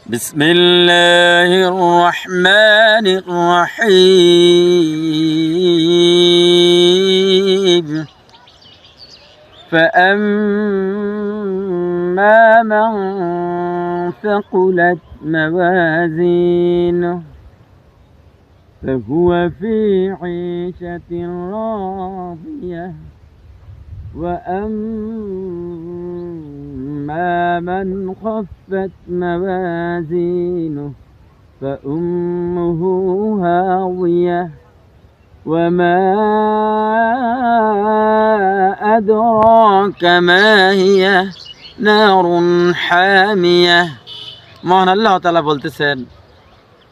بسم الله الرحمن الرحيم فأما من ثقلت موازينه فهو في عيشة راضية وأما من خفت موازينه فأمه هاوية وما أدراك ما هي نار حامية। মহান আল্লাহ তাআলা বলতেছেন,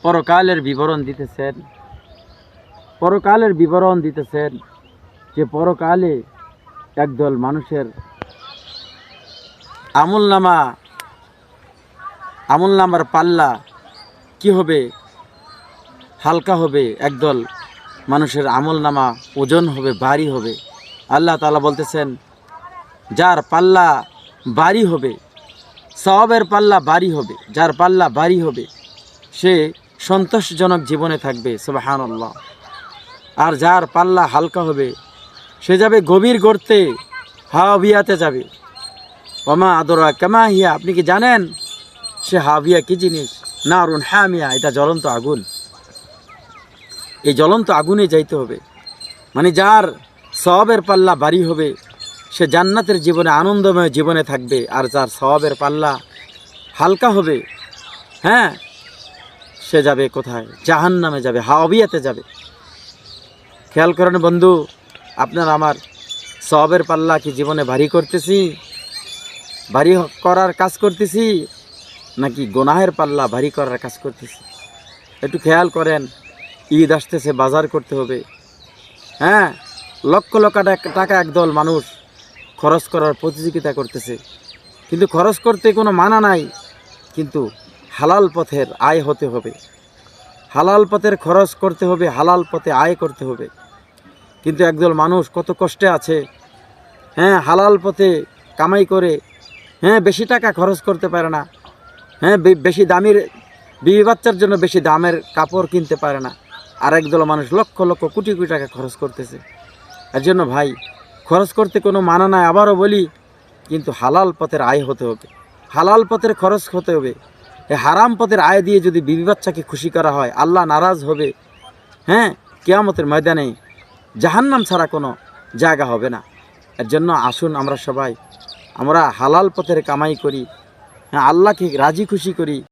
পরকালের বিবরণ দিতেছেন যে পরকালে একদল মানুষের আমলনামার পাল্লা কি হবে? হালকা হবে। একদল মানুষের আমলনামা ওজন হবে, ভারী হবে। আল্লাহ তাআলা বলতেছেন, যার পাল্লা ভারী হবে, সওয়াবের পাল্লা ভারী হবে, যার পাল্লা ভারী হবে সে সন্তোষজনক জীবনে থাকবে, সুবহানাল্লাহ। আর যার পাল্লা হালকা হবে সে যাবে গভীর গর্তে, হাবিয়াতে যাবে। ওমা আদরাকা মা হিয়া, আপনি কি জানেন সে হাবিয়া কি জিনিস? নারুন হামিয়া, এটা জ্বলন্ত আগুন। এই জ্বলন্ত আগুনে যাইতে হবে। মানে যার সওয়াবের পাল্লা ভারী হবে সে জান্নাতের জীবনে, আনন্দময় জীবনে থাকবে। আর যার সওয়াবের পাল্লা হালকা হবে, হ্যাঁ, সে যাবে কোথায়? জাহান্নামে যাবে, হাবিয়াতে যাবে। খেয়াল করেন বন্ধু, আপনার আমার সওয়াবের পাল্লা কি জীবনে ভারী করতেছি, ভারী করার কাজ করতেছি, নাকি গুনাহের পাল্লা ভারী করার কাজ করতেছি? একটু খেয়াল করেন। ঈদ আসতেছে, বাজার করতে হবে, হ্যাঁ, লক্ষ লক্ষ টাকা একদল মানুষ খরচ করার প্রতিযোগিতা করতেছে, কিন্তু খরচ করতে কোনো মানা নাই, কিন্তু হালাল পথের আয় হতে হবে, হালাল পথের খরচ করতে হবে, হালাল পথে আয় করতে হবে। কিন্তু একদল মানুষ কত কষ্টে আছে, হ্যাঁ, হালাল পথে কামাই করে, হ্যাঁ, বেশি টাকা খরচ করতে পারে না, হ্যাঁ, বেশি দামের বিবি বাচ্চার জন্য বেশি দামের কাপড় কিনতে পারে না। আর একদল মানুষ লক্ষ লক্ষ কোটি কোটি টাকা খরচ করতেছে। এর জন্য ভাই, খরচ করতে কোনো মানা নাই, আবারও বলি, কিন্তু হালাল পথের আয় হতে হবে, হালাল পথের খরচ হতে হবে। এই হারাম পথের আয় দিয়ে যদি বিবি বাচ্চাকে খুশি করা হয়, আল্লাহ নারাজ হবে, হ্যাঁ, কিয়ামতের ময়দানে জাহান্নাম ছাড়া কোনো জায়গা হবে না। এর জন্য আসুন আমরা সবাই, আমরা হালাল পথের কামাই করি, হ্যাঁ, আল্লাহকে রাজি খুশি করি।